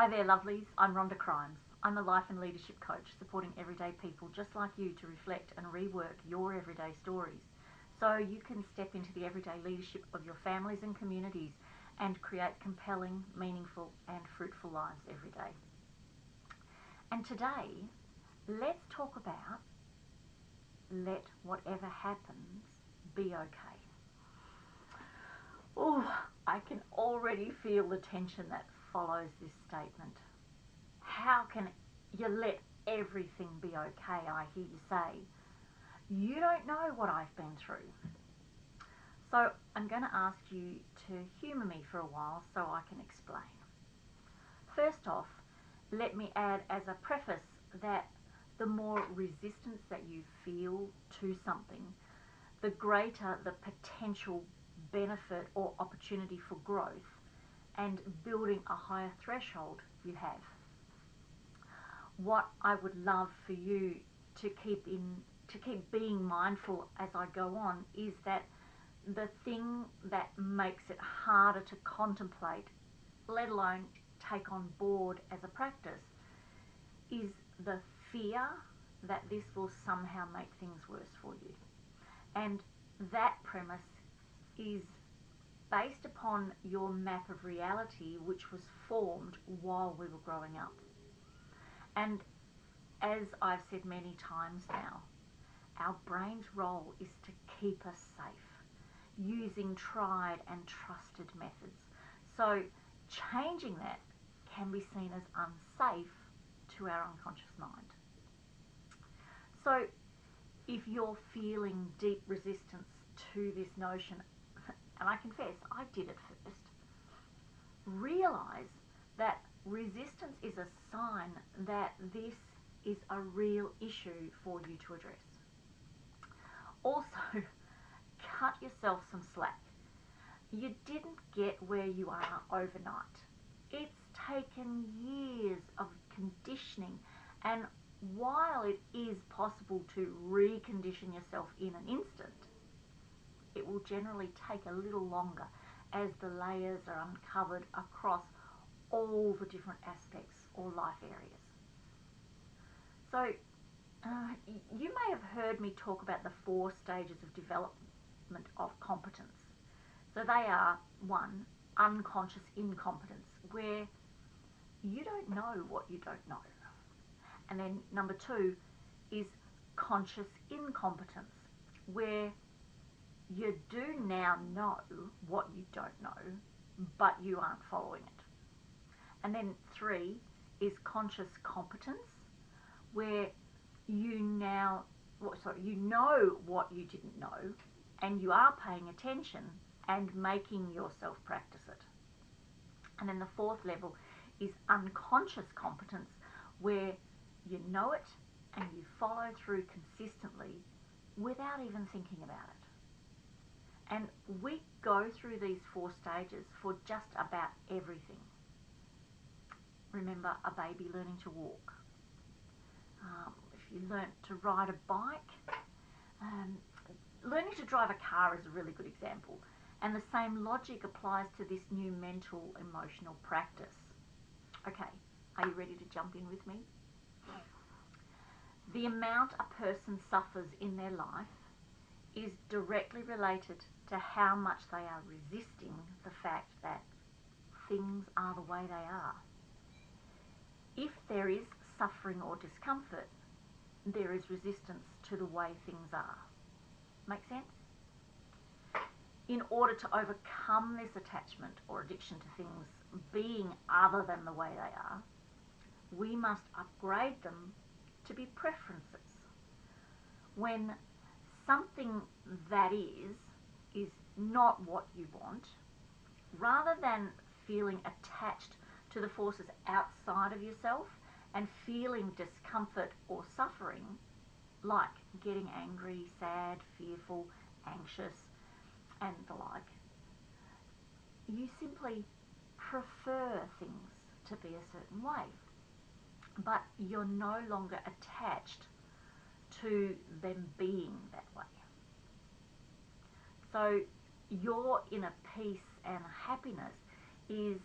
Hi there, lovelies. I'm Rhonda Crimes. I'm a life and leadership coach supporting everyday people just like you to reflect and rework your everyday stories so you can step into the everyday leadership of your families and communities and create compelling, meaningful, and fruitful lives every day. And today, let's talk about let whatever happens be okay. Oh, I can already feel the tension that follows this statement. How can you let everything be okay, I hear you say. You don't know what I've been through. So I'm going to ask you to humour me for a while so I can explain. First off, let me add as a preface that the more resistance that you feel to something, the greater the potential benefit or opportunity for growth and building a higher threshold you have. What I would love for you to keep being mindful as I go on is that the thing that makes it harder to contemplate, let alone take on board as a practice, is the fear that this will somehow make things worse for you. And that premise is based upon your map of reality, which was formed while we were growing up. And as I've said many times now, our brain's role is to keep us safe using tried and trusted methods. So changing that can be seen as unsafe to our unconscious mind. So if you're feeling deep resistance to this notion, and I confess I did at first, realize that resistance is a sign that this is a real issue for you to address. Also, cut yourself some slack. You didn't get where you are overnight. It's taken years of conditioning, and while it is possible to recondition yourself in an instant, it will generally take a little longer as the layers are uncovered across all the different aspects or life areas. So you may have heard me talk about the 4 stages of development of competence. So they are: 1, unconscious incompetence, where you don't know what you don't know. And then number 2 is conscious incompetence, where you do now know what you don't know, but you aren't following it. And then 3 is conscious competence, where you know what you didn't know, and you are paying attention and making yourself practice it. And then the 4th level is unconscious competence, where you know it and you follow through consistently without even thinking about it. And we go through these 4 stages for just about everything. Remember a baby learning to walk. If you learnt to ride a bike, learning to drive a car is a really good example. And the same logic applies to this new mental emotional practice. Okay, are you ready to jump in with me? The amount a person suffers in their life is directly related to how much they are resisting the fact that things are the way they are. If there is suffering or discomfort, there is resistance to the way things are. Make sense? In order to overcome this attachment or addiction to things being other than the way they are, we must upgrade them to be preferences. When something that is not what you want, rather than feeling attached to the forces outside of yourself and feeling discomfort or suffering, like getting angry, sad, fearful, anxious, and the like, you simply prefer things to be a certain way, but you're no longer attached to them being that way. So your inner peace and happiness is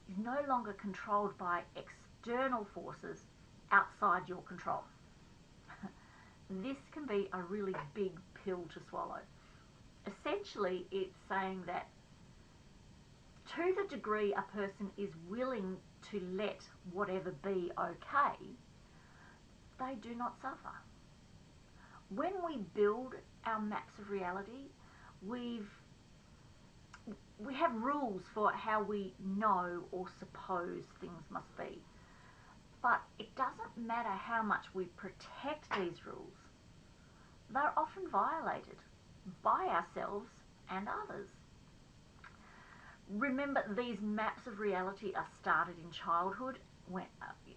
is no longer controlled by external forces outside your control. This can be a really big pill to swallow. Essentially, it's saying that to the degree a person is willing to let whatever be okay, they do not suffer. When we build our maps of reality, we have rules for how we know or suppose things must be. But it doesn't matter how much we protect these rules, they're often violated by ourselves and others. Remember, these maps of reality are started in childhood,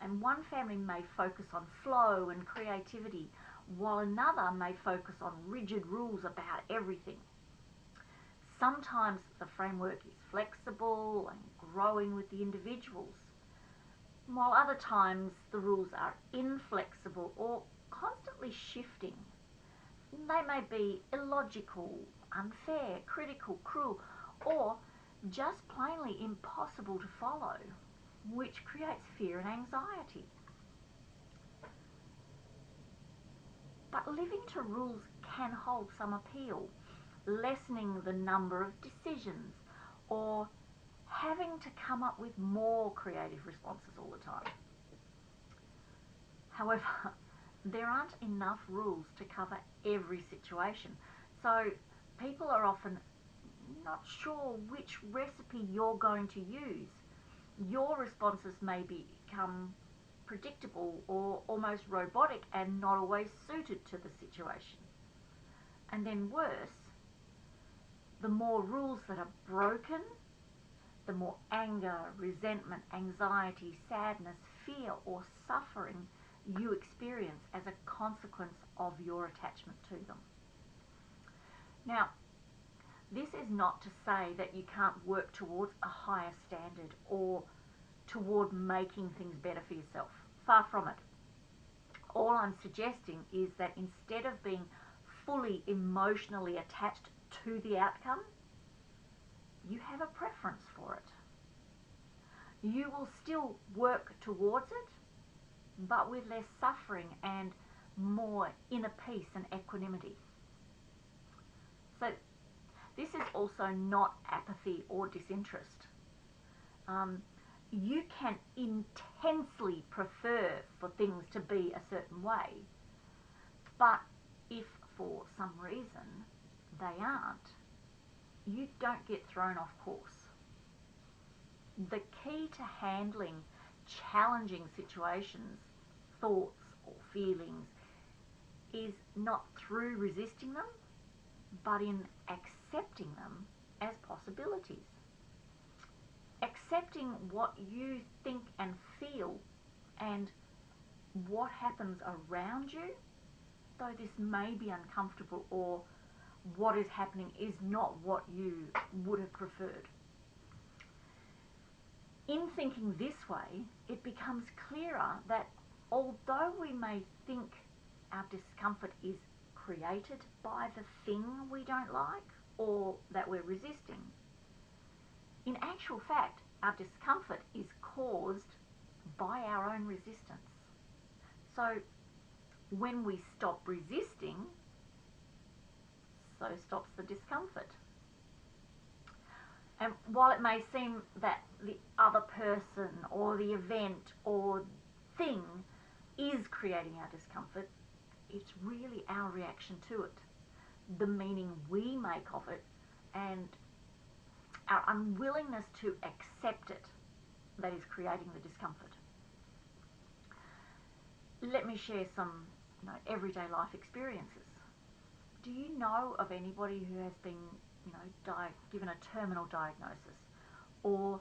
and one family may focus on flow and creativity, while another may focus on rigid rules about everything. Sometimes the framework is flexible and growing with the individuals, while other times the rules are inflexible or constantly shifting. They may be illogical, unfair, critical, cruel, or just plainly impossible to follow, which creates fear and anxiety. But living to rules can hold some appeal, lessening the number of decisions or having to come up with more creative responses all the time. However, there aren't enough rules to cover every situation, so people are often not sure which recipe you're going to use. Your responses may become predictable or almost robotic and not always suited to the situation. And then worse, the more rules that are broken, the more anger, resentment, anxiety, sadness, fear, or suffering you experience as a consequence of your attachment to them. Now, this is not to say that you can't work towards a higher standard or toward making things better for yourself. Far from it. All I'm suggesting is that instead of being fully emotionally attached to the outcome, you have a preference for it. You will still work towards it, but with less suffering and more inner peace and equanimity. So this is also not apathy or disinterest. You can intensely prefer for things to be a certain way, but if for some reason they aren't, you don't get thrown off course. The key to handling challenging situations, thoughts or feelings, is not through resisting them, but in accepting them as possibilities. Accepting what you think and feel and what happens around you, though this may be uncomfortable or what is happening is not what you would have preferred. In thinking this way, it becomes clearer that although we may think our discomfort is created by the thing we don't like or that we're resisting, in actual fact, our discomfort is caused by our own resistance. So when we stop resisting, so stops the discomfort. And while it may seem that the other person or the event or thing is creating our discomfort, it's really our reaction to it, the meaning we make of it, and our unwillingness to accept it that is creating the discomfort. Let me share some everyday life experiences. Do you know of anybody who has been given a terminal diagnosis, or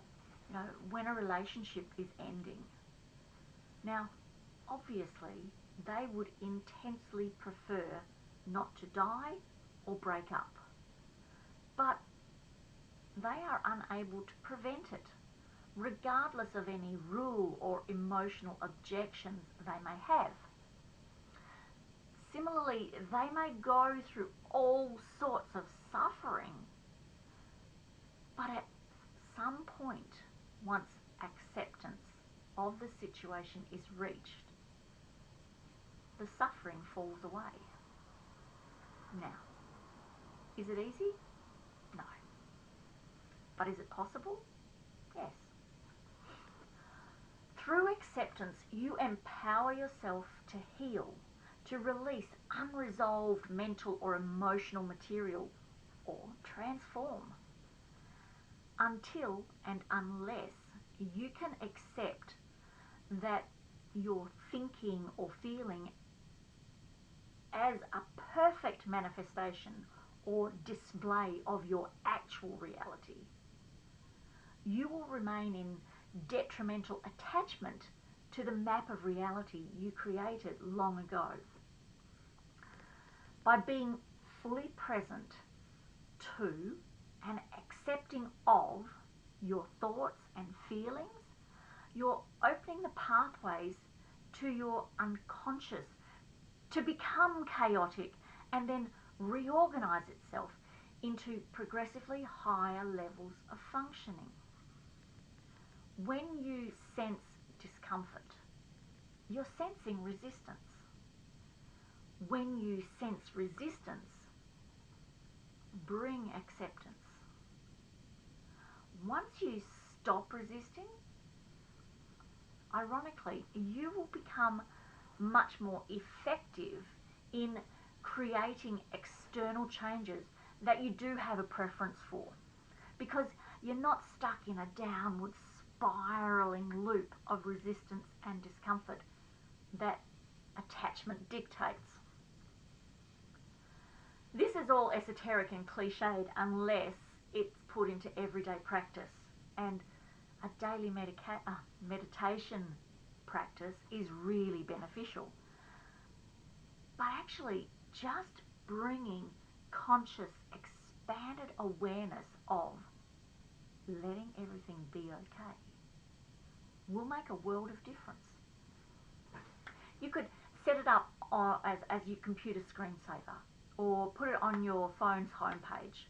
when a relationship is ending? Now, obviously, they would intensely prefer not to die or break up, but they are unable to prevent it, regardless of any rule or emotional objections they may have. Similarly, they may go through all sorts of suffering, but at some point, once of the situation is reached, the suffering falls away. Now, is it easy? No. But is it possible? Yes. Through acceptance, you empower yourself to heal, to release unresolved mental or emotional material, or transform. Until and unless you can accept that you're thinking or feeling as a perfect manifestation or display of your actual reality, you will remain in detrimental attachment to the map of reality you created long ago. By being fully present to and accepting of your thoughts and feelings, you're opening the pathways to your unconscious to become chaotic and then reorganize itself into progressively higher levels of functioning. When you sense discomfort, you're sensing resistance. When you sense resistance, bring acceptance. Once you stop resisting, ironically, you will become much more effective in creating external changes that you do have a preference for, because you're not stuck in a downward spiraling loop of resistance and discomfort that attachment dictates. This is all esoteric and cliched unless it's put into everyday practice, and a daily meditation practice is really beneficial. But actually, just bringing conscious, expanded awareness of letting everything be okay will make a world of difference. You could set it up as your computer screensaver, or put it on your phone's homepage.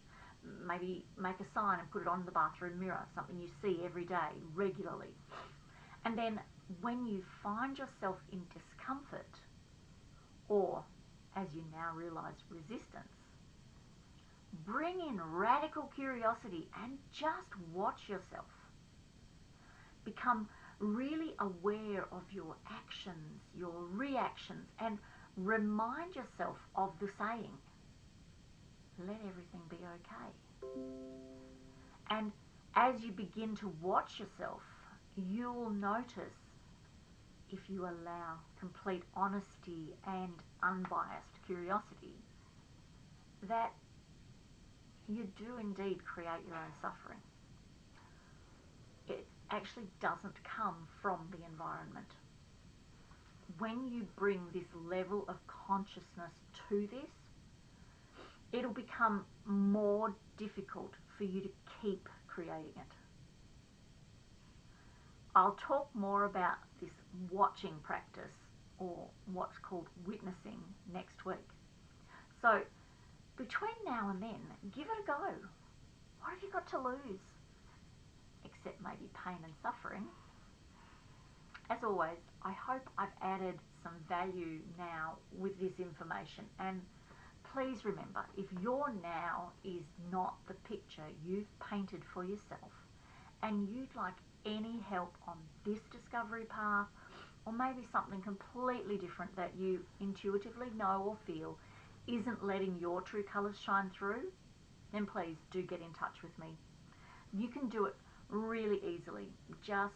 Maybe make a sign and put it on the bathroom mirror, something you see every day, regularly. And then when you find yourself in discomfort, or as you now realize, resistance, bring in radical curiosity and just watch yourself. Become really aware of your actions, your reactions, and remind yourself of the saying, let everything be okay. And as you begin to watch yourself, you'll notice, if you allow complete honesty and unbiased curiosity, that you do indeed create your own suffering. It actually doesn't come from the environment. When you bring this level of consciousness to this, it'll become more difficult for you to keep creating it. I'll talk more about this watching practice, or what's called witnessing, next week. So between now and then, give it a go. What have you got to lose? Except maybe pain and suffering. As always, I hope I've added some value now with this information, and please remember, if your now is not the picture you've painted for yourself, and you'd like any help on this discovery path, or maybe something completely different that you intuitively know or feel isn't letting your true colours shine through, then please do get in touch with me. You can do it really easily. Just,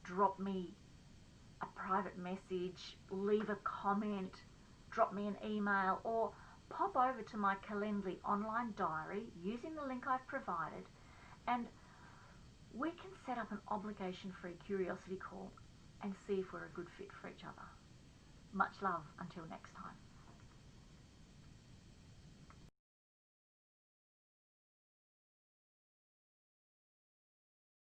drop me a private message, leave a comment, drop me an email, or pop over to my Calendly online diary using the link I've provided, and we can set up an obligation-free curiosity call and see if we're a good fit for each other. Much love until next time.